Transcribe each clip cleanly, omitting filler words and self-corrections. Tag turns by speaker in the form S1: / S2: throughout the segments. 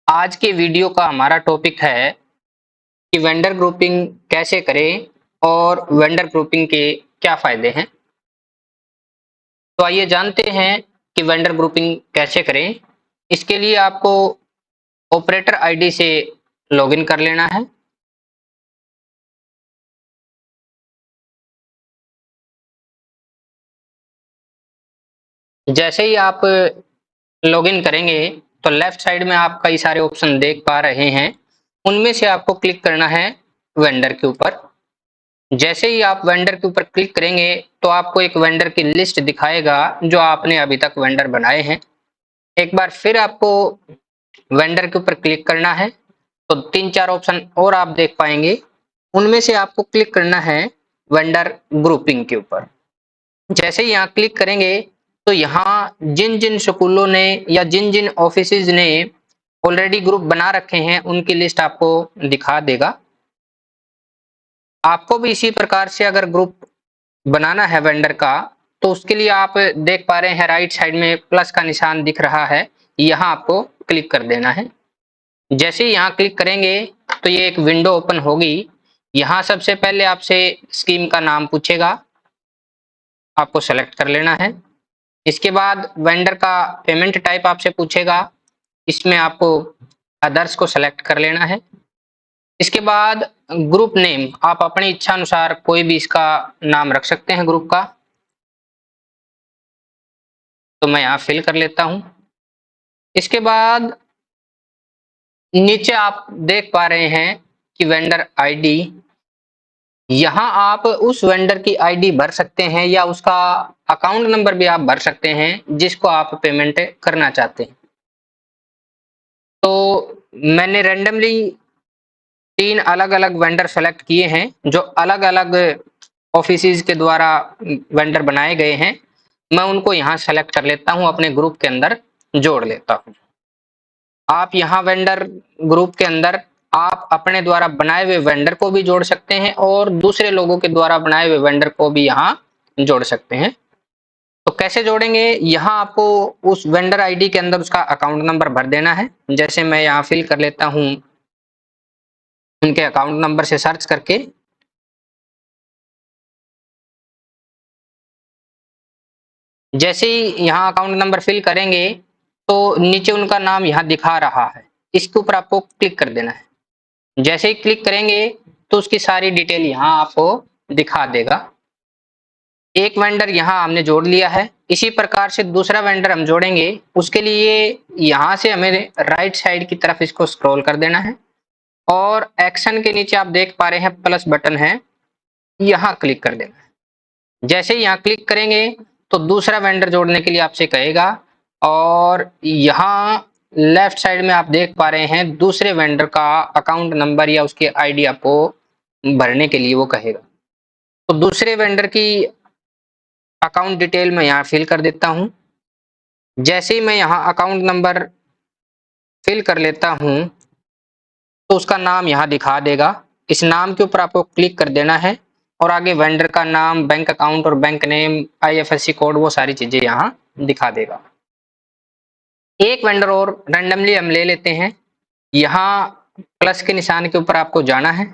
S1: आज के वीडियो का हमारा टॉपिक है कि वेंडर ग्रुपिंग कैसे करें और वेंडर ग्रुपिंग के क्या फायदे हैं। तो आइए जानते हैं कि वेंडर ग्रुपिंग कैसे करें। इसके लिए आपको ऑपरेटर आईडी से लॉगिन कर लेना है। जैसे ही आप लॉगिन करेंगे तो लेफ्ट साइड में आप कई सारे ऑप्शन देख पा रहे हैं। उनमें से आपको क्लिक करना है वेंडर के ऊपर। जैसे ही आप वेंडर के ऊपर क्लिक करेंगे तो आपको एक वेंडर की लिस्ट दिखाएगा जो आपने अभी तक वेंडर बनाए हैं। एक बार फिर आपको वेंडर के ऊपर क्लिक करना है तो 3-4 ऑप्शन और आप देख पाएंगे। उनमें से आपको क्लिक करना है वेंडर ग्रुपिंग के ऊपर। जैसे ही यहाँ क्लिक करेंगे तो यहाँ जिन जिन स्कूलों ने या जिन जिन ऑफिसेज ने ऑलरेडी ग्रुप बना रखे हैं उनकी लिस्ट आपको दिखा देगा। आपको भी इसी प्रकार से अगर ग्रुप बनाना है वेंडर का तो उसके लिए आप देख पा रहे हैं राइट साइड में प्लस का निशान दिख रहा है, यहाँ आपको क्लिक कर देना है। जैसे ही यहाँ क्लिक करेंगे तो ये एक विंडो ओपन होगी। यहाँ सबसे पहले आपसे स्कीम का नाम पूछेगा, आपको सेलेक्ट कर लेना है। इसके बाद वेंडर का पेमेंट टाइप आपसे पूछेगा, इसमें आपको अदर्स को सेलेक्ट कर लेना है। इसके बाद ग्रुप नेम आप अपनी इच्छा अनुसार कोई भी इसका नाम रख सकते हैं ग्रुप का। तो मैं यहाँ फिल कर लेता हूँ। इसके बाद नीचे आप देख पा रहे हैं कि वेंडर आईडी, यहाँ आप उस वेंडर की आईडी भर सकते हैं या उसका अकाउंट नंबर भी आप भर सकते हैं जिसको आप पेमेंट करना चाहते हैं। तो मैंने रैंडमली 3 अलग-अलग वेंडर सेलेक्ट किए हैं जो अलग-अलग ऑफिसेज के द्वारा वेंडर बनाए गए हैं। मैं उनको यहाँ सेलेक्ट कर लेता हूँ, अपने ग्रुप के अंदर जोड़ लेता हूँ। आप यहाँ वेंडर ग्रुप के अंदर आप अपने द्वारा बनाए हुए वेंडर को भी जोड़ सकते हैं और दूसरे लोगों के द्वारा बनाए हुए वेंडर को भी यहाँ जोड़ सकते हैं। तो कैसे जोड़ेंगे, यहाँ आपको उस वेंडर आईडी के अंदर उसका अकाउंट नंबर भर देना है। जैसे मैं यहाँ फिल कर लेता हूँ उनके अकाउंट नंबर से सर्च करके। जैसे ही यहाँ अकाउंट नंबर फिल करेंगे तो नीचे उनका नाम यहाँ दिखा रहा है, इसके ऊपर आपको क्लिक कर देना है। जैसे ही क्लिक करेंगे तो उसकी सारी डिटेल यहाँ आपको दिखा देगा। एक वेंडर यहाँ हमने जोड़ लिया है। इसी प्रकार से दूसरा वेंडर हम जोड़ेंगे, उसके लिए यहाँ से हमें राइट साइड की तरफ इसको स्क्रॉल कर देना है और एक्शन के नीचे आप देख पा रहे हैं प्लस बटन है, यहाँ क्लिक कर देना है। जैसे ही यहाँ क्लिक करेंगे तो दूसरा वेंडर जोड़ने के लिए आपसे कहेगा और यहाँ लेफ्ट साइड में आप देख पा रहे हैं दूसरे वेंडर का अकाउंट नंबर या उसकी आईडी आपको भरने के लिए वो कहेगा। तो दूसरे वेंडर की अकाउंट डिटेल मैं यहाँ फिल कर देता हूँ। जैसे ही मैं यहाँ अकाउंट नंबर फिल कर लेता हूँ तो उसका नाम यहाँ दिखा देगा। इस नाम के ऊपर आपको क्लिक कर देना है और आगे वेंडर का नाम, बैंक अकाउंट और बैंक नेम, आईएफएससी कोड, वो सारी चीजें यहाँ दिखा देगा। एक वेंडर और रैंडमली हम ले लेते हैं। यहाँ प्लस के निशान के ऊपर आपको जाना है।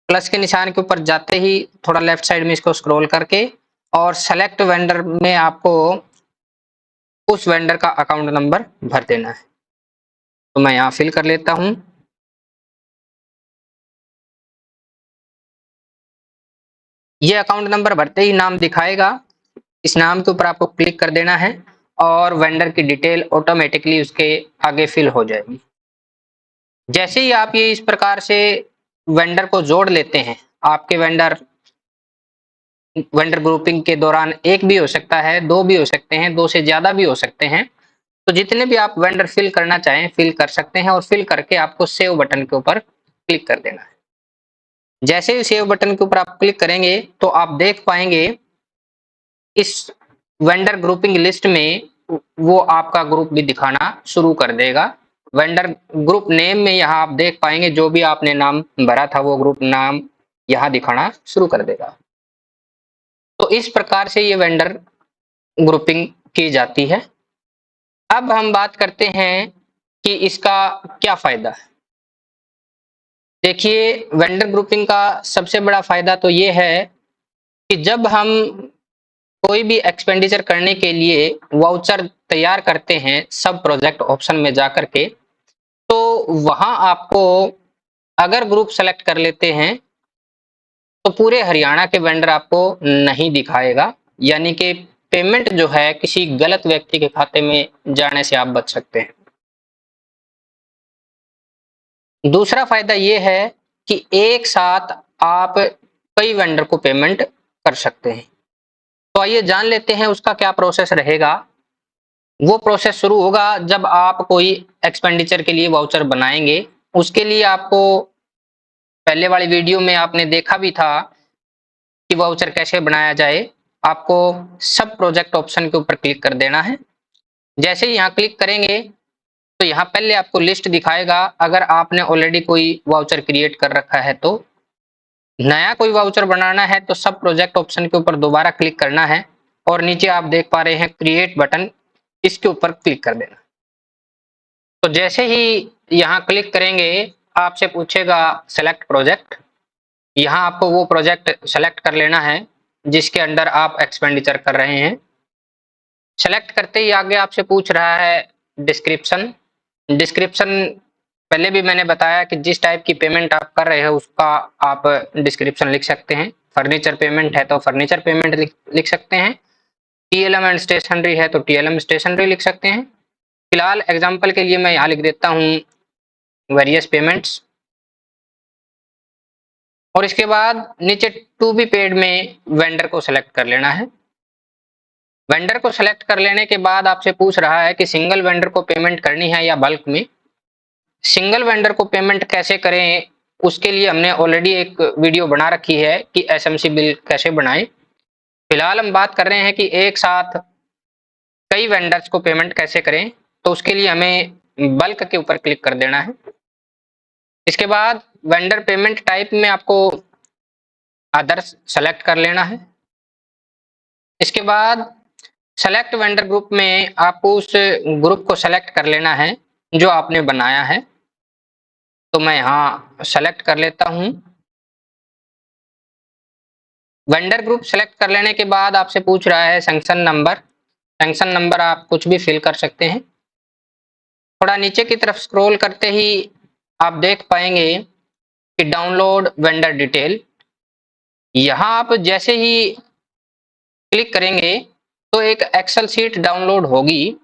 S1: प्लस के निशान के ऊपर जाते ही थोड़ा लेफ्ट साइड में इसको स्क्रॉल करके और सेलेक्ट वेंडर में आपको उस वेंडर का अकाउंट नंबर भर देना है। तो मैं यहाँ फिल कर लेता हूँ। ये अकाउंट नंबर भरते ही नाम दिखाएगा, इस नाम के ऊपर आपको क्लिक कर देना है और वेंडर की डिटेल ऑटोमेटिकली उसके आगे फिल हो जाएगी। जैसे ही आप ये इस प्रकार से वेंडर को जोड़ लेते हैं, आपके वेंडर ग्रुपिंग के दौरान एक भी हो सकता है, 2 भी हो सकते हैं, 2 से ज्यादा भी हो सकते हैं। तो जितने भी आप वेंडर फिल करना चाहें फिल कर सकते हैं और फिल करके आपको सेव बटन के ऊपर क्लिक कर देना है। जैसे ही सेव बटन के ऊपर आप क्लिक करेंगे तो आप देख पाएंगे इस वेंडर ग्रुपिंग लिस्ट में वो आपका ग्रुप भी दिखाना शुरू कर देगा। वेंडर ग्रुप नेम में यहाँ आप देख पाएंगे जो भी आपने नाम भरा था वो ग्रुप नाम यहाँ दिखाना शुरू कर देगा। तो इस प्रकार से ये वेंडर ग्रुपिंग की जाती है। अब हम बात करते हैं कि इसका क्या फायदा है। देखिए, वेंडर ग्रुपिंग का सबसे बड़ा फायदा तो ये है कि जब हम कोई भी एक्सपेंडिचर करने के लिए वाउचर तैयार करते हैं सब प्रोजेक्ट ऑप्शन में जाकर के, तो वहां आपको अगर ग्रुप सेलेक्ट कर लेते हैं तो पूरे हरियाणा के वेंडर आपको नहीं दिखाएगा, यानी कि पेमेंट जो है किसी गलत व्यक्ति के खाते में जाने से आप बच सकते हैं। दूसरा फायदा ये है कि एक साथ आप कई वेंडर को पेमेंट कर सकते हैं। तो आइए जान लेते हैं उसका क्या प्रोसेस रहेगा। वो प्रोसेस शुरू होगा जब आप कोई एक्सपेंडिचर के लिए वाउचर बनाएंगे। उसके लिए आपको पहले वाली वीडियो में आपने देखा भी था कि वाउचर कैसे बनाया जाए। आपको सब प्रोजेक्ट ऑप्शन के ऊपर क्लिक कर देना है। जैसे ही यहाँ क्लिक करेंगे तो यहाँ पहले आपको लिस्ट दिखाएगा। अगर आपने ऑलरेडी कोई वाउचर क्रिएट कर रखा है तो नया कोई वाउचर बनाना है तो सब प्रोजेक्ट ऑप्शन के ऊपर दोबारा क्लिक करना है और नीचे आप देख पा रहे हैं क्रिएट बटन, इसके ऊपर क्लिक कर देना। तो जैसे ही यहाँ क्लिक करेंगे आपसे पूछेगा सेलेक्ट प्रोजेक्ट। यहाँ आपको वो प्रोजेक्ट सेलेक्ट कर लेना है जिसके अंडर आप एक्सपेंडिचर कर रहे हैं। सेलेक्ट करते ही आगे आपसे पूछ रहा है डिस्क्रिप्शन। डिस्क्रिप्शन पहले भी मैंने बताया कि जिस टाइप की पेमेंट आप कर रहे हो उसका आप डिस्क्रिप्शन लिख सकते हैं। फर्नीचर पेमेंट है तो फर्नीचर पेमेंट लिख सकते हैं। टीएलएम एंड स्टेशनरी है तो टीएलएम स्टेशनरी लिख सकते हैं। फिलहाल एग्जांपल के लिए मैं यहाँ लिख देता हूँ वेरियस पेमेंट्स। और इसके बाद नीचे टू बी पेड में वेंडर को सेलेक्ट कर लेना है। वेंडर को सेलेक्ट कर लेने के बाद आपसे पूछ रहा है कि सिंगल वेंडर को पेमेंट करनी है या बल्क में। सिंगल वेंडर को पेमेंट कैसे करें उसके लिए हमने ऑलरेडी एक वीडियो बना रखी है कि एसएमसी बिल कैसे बनाएं। फिलहाल हम बात कर रहे हैं कि एक साथ कई वेंडर्स को पेमेंट कैसे करें, तो उसके लिए हमें बल्क के ऊपर क्लिक कर देना है। इसके बाद वेंडर पेमेंट टाइप में आपको अदर्स सेलेक्ट कर लेना है। इसके बाद सेलेक्ट वेंडर ग्रुप में आपको उस ग्रुप को सेलेक्ट कर लेना है जो आपने बनाया है। तो मैं यहाँ सेलेक्ट कर लेता हूँ। वेंडर ग्रुप सेलेक्ट कर लेने के बाद आपसे पूछ रहा है सैंक्शन नंबर। सैंक्शन नंबर आप कुछ भी फिल कर सकते हैं। थोड़ा नीचे की तरफ स्क्रॉल करते ही आप देख पाएंगे कि डाउनलोड वेंडर डिटेल। यहाँ आप जैसे ही क्लिक करेंगे तो एक एक्सेल शीट डाउनलोड होगी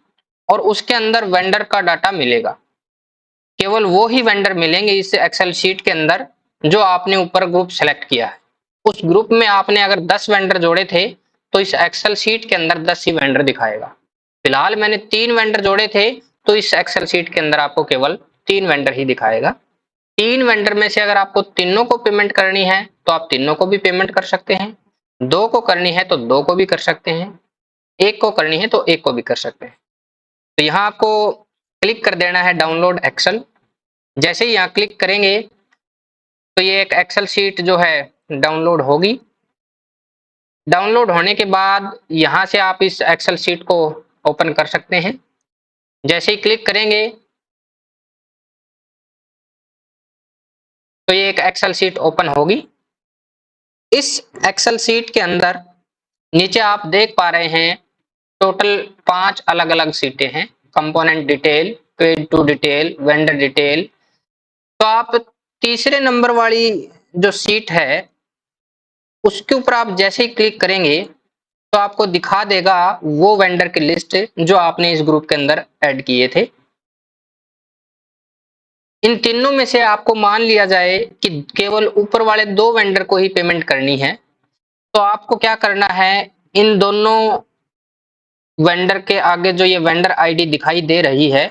S1: और उसके अंदर वेंडर का डाटा मिलेगा। केवल वो ही वेंडर मिलेंगे इस एक्सेल शीट के अंदर जो आपने ऊपर ग्रुप सेलेक्ट किया है। उस ग्रुप में आपने अगर 10 वेंडर जोड़े थे तो इस एक्सेल शीट के अंदर 10 ही वेंडर दिखाएगा। फिलहाल मैंने 3 वेंडर जोड़े थे तो इस एक्सेल शीट के अंदर आपको केवल 3 वेंडर ही दिखाएगा। 3 वेंडर में से अगर आपको तीनों को पेमेंट करनी है तो आप तीनों को भी पेमेंट कर सकते हैं। 2 को करनी है तो 2 को भी कर सकते हैं। 1 को करनी है तो 1 को भी कर सकते हैं। तो यहाँ आपको क्लिक कर देना है डाउनलोड एक्सेल। जैसे ही यहाँ क्लिक करेंगे तो ये एक एक्सेल शीट जो है डाउनलोड होगी। डाउनलोड होने के बाद यहाँ से आप इस एक्सेल शीट को ओपन कर सकते हैं। जैसे ही क्लिक करेंगे तो ये एक एक्सेल शीट ओपन होगी। इस एक्सेल शीट के अंदर नीचे आप देख पा रहे हैं टोटल 5 अलग अलग सीटें हैं। Component detail, paid to detail, vendor detail. तो आप तीसरे नंबर वाली जो सीट है उसके ऊपर आप जैसे ही क्लिक करेंगे तो आपको दिखा देगा वो वेंडर की लिस्ट जो आपने इस ग्रुप के अंदर ऐड किए थे। इन तीनों में से आपको मान लिया जाए कि केवल ऊपर वाले 2 वेंडर को ही पेमेंट करनी है, तो आपको क्या करना है, इन दोनों वेंडर के आगे जो ये वेंडर आईडी दिखाई दे रही है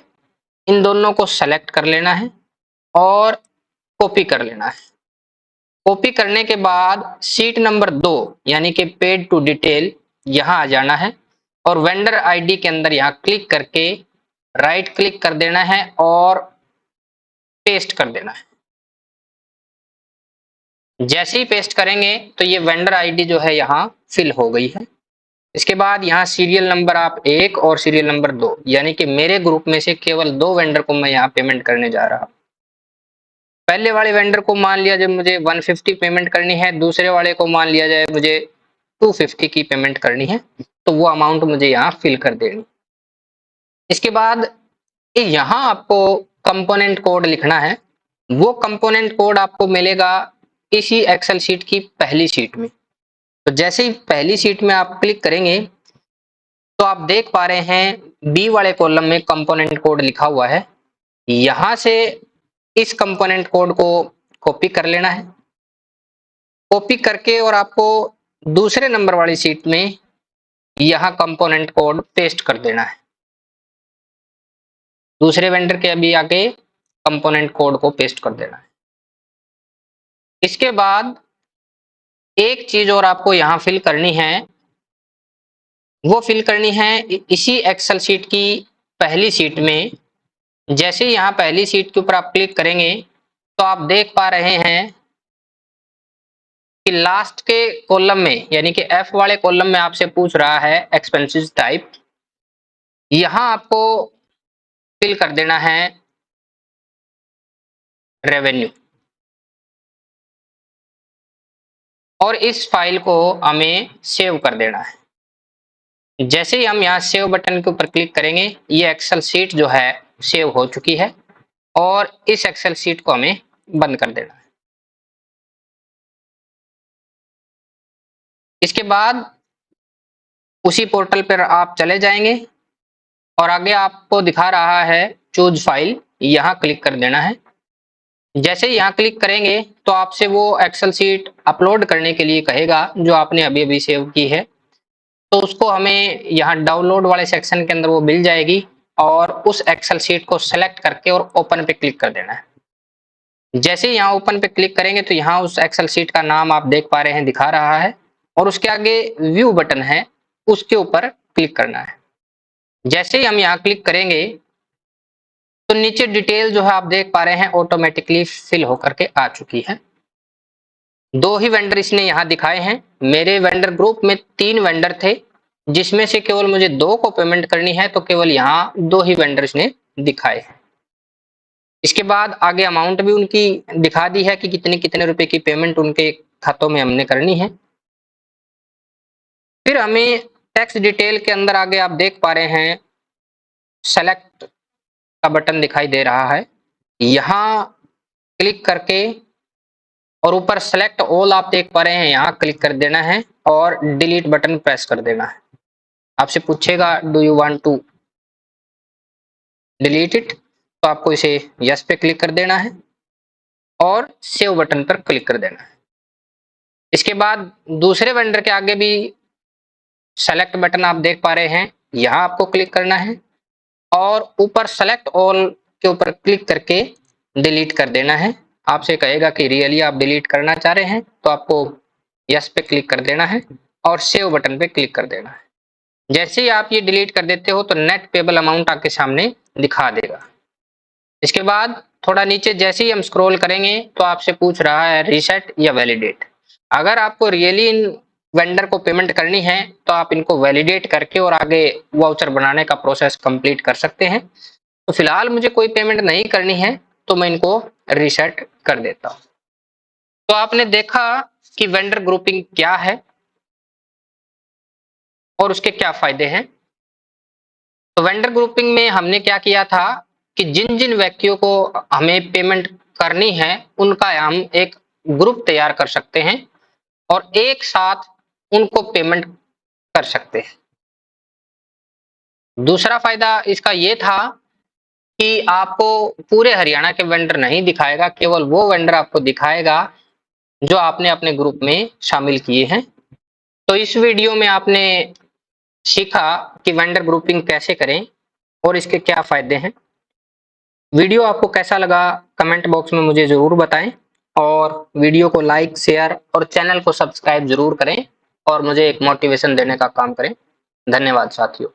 S1: इन दोनों को सेलेक्ट कर लेना है और कॉपी कर लेना है। कॉपी करने के बाद सीट नंबर 2 यानी कि पेड टू डिटेल यहाँ आ जाना है और वेंडर आईडी के अंदर यहाँ क्लिक करके राइट क्लिक कर देना है और पेस्ट कर देना है। जैसे ही पेस्ट करेंगे तो ये वेंडर आईडी जो है यहाँ फिल हो गई है। इसके बाद यहाँ सीरियल नंबर आप 1 और सीरियल नंबर 2, यानी कि मेरे ग्रुप में से केवल 2 वेंडर को मैं यहाँ पेमेंट करने जा रहा हूँ। पहले वाले वेंडर को मान लिया जाए मुझे 150 पेमेंट करनी है, दूसरे वाले को मान लिया जाए मुझे 250 की पेमेंट करनी है, तो वो अमाउंट मुझे यहाँ फिल कर देनी। इसके बाद यहाँ आपको कंपोनेंट कोड लिखना है। वो कंपोनेंट कोड आपको मिलेगा इसी एक्सेल शीट की पहली शीट में। तो जैसे ही पहली शीट में आप क्लिक करेंगे तो आप देख पा रहे हैं बी वाले कॉलम में कंपोनेंट कोड लिखा हुआ है। यहां से इस कंपोनेंट कोड को कॉपी कर लेना है। कॉपी करके और आपको दूसरे नंबर वाली शीट में यहां कंपोनेंट कोड पेस्ट कर देना है। दूसरे वेंडर के अभी आगे कंपोनेंट कोड को पेस्ट कर देना है। इसके बाद एक चीज और आपको यहां फिल करनी है, वो फिल करनी है इसी एक्सेल शीट की पहली शीट में। जैसे ही यहाँ पहली शीट के ऊपर आप क्लिक करेंगे तो आप देख पा रहे हैं कि लास्ट के कॉलम में, यानी कि एफ वाले कॉलम में आपसे पूछ रहा है एक्सपेंसेस टाइप। यहां आपको फिल कर देना है रेवेन्यू, और इस फाइल को हमें सेव कर देना है। जैसे ही हम यहाँ सेव बटन के ऊपर क्लिक करेंगे, ये एक्सेल शीट जो है सेव हो चुकी है, और इस एक्सेल शीट को हमें बंद कर देना है। इसके बाद उसी पोर्टल पर आप चले जाएंगे और आगे आपको दिखा रहा है चूज फाइल, यहाँ क्लिक कर देना है। जैसे ही यहाँ क्लिक करेंगे तो आपसे वो एक्सेल शीट अपलोड करने के लिए कहेगा जो आपने अभी अभी सेव की है। तो उसको हमें यहाँ डाउनलोड वाले सेक्शन के अंदर वो मिल जाएगी, और उस एक्सेल शीट को सेलेक्ट करके और ओपन पे क्लिक कर देना है। जैसे ही यहाँ ओपन पे क्लिक करेंगे तो यहाँ उस एक्सेल शीट का नाम आप देख पा रहे हैं दिखा रहा है, और उसके आगे व्यू बटन है, उसके ऊपर क्लिक करना है। जैसे ही हम यहाँ क्लिक करेंगे तो नीचे डिटेल जो है आप देख पा रहे हैं ऑटोमेटिकली फिल होकर के आ चुकी है। 2 ही वेंडर इसने यहाँ दिखाए हैं। मेरे वेंडर ग्रुप में 3 वेंडर थे, जिसमें से केवल मुझे 2 को पेमेंट करनी है, तो केवल यहाँ 2 ही वेंडर इसने दिखाए हैं। इसके बाद आगे अमाउंट भी उनकी दिखा दी है कि कितने कितने रुपए की पेमेंट उनके खातों में हमने करनी है। फिर हमें टैक्स डिटेल के अंदर आगे आप देख पा रहे हैं सेलेक्ट का बटन दिखाई दे रहा है। यहाँ क्लिक करके और ऊपर सेलेक्ट ऑल आप देख पा रहे हैं, यहाँ क्लिक कर देना है और डिलीट बटन प्रेस कर देना है। आपसे पूछेगा do you want to delete it, तो आपको इसे यस पे क्लिक कर देना है और सेव बटन पर क्लिक कर देना है। इसके बाद दूसरे वेंडर के आगे भी सेलेक्ट बटन आप देख पा रहे हैं, यहाँ आपको क्लिक करना है और ऊपर सेलेक्ट ऑल के ऊपर क्लिक करके डिलीट कर देना है। आपसे कहेगा कि रियली आप डिलीट करना चाह रहे हैं, तो आपको यस पे क्लिक कर देना है और सेव बटन पे क्लिक कर देना है। जैसे ही आप ये डिलीट कर देते हो तो नेट पेबल अमाउंट आपके सामने दिखा देगा। इसके बाद थोड़ा नीचे जैसे ही हम स्क्रॉल करेंगे तो आपसे पूछ रहा है रीसेट या वैलिडेट। अगर आपको रियली इन वेंडर को पेमेंट करनी है तो आप इनको वैलिडेट करके और आगे वाउचर बनाने का प्रोसेस कंप्लीट कर सकते हैं। तो फिलहाल मुझे कोई पेमेंट नहीं करनी है, तो मैं इनको रीसेट कर देता हूं। तो आपने देखा कि वेंडर ग्रुपिंग क्या है और उसके क्या फायदे हैं। तो वेंडर ग्रुपिंग में हमने क्या किया था कि जिन जिन व्यक्तियों को हमें पेमेंट करनी है उनका हम एक ग्रुप तैयार कर सकते हैं और एक साथ उनको पेमेंट कर सकते हैं। दूसरा फायदा इसका ये था कि आपको पूरे हरियाणा के वेंडर नहीं दिखाएगा, केवल वो वेंडर आपको दिखाएगा जो आपने अपने ग्रुप में शामिल किए हैं। तो इस वीडियो में आपने सीखा कि वेंडर ग्रुपिंग कैसे करें और इसके क्या फायदे हैं। वीडियो आपको कैसा लगा कमेंट बॉक्स में मुझे जरूर बताएं, और वीडियो को लाइक शेयर और चैनल को सब्सक्राइब जरूर करें और मुझे एक मोटिवेशन देने का काम करें। धन्यवाद साथियों।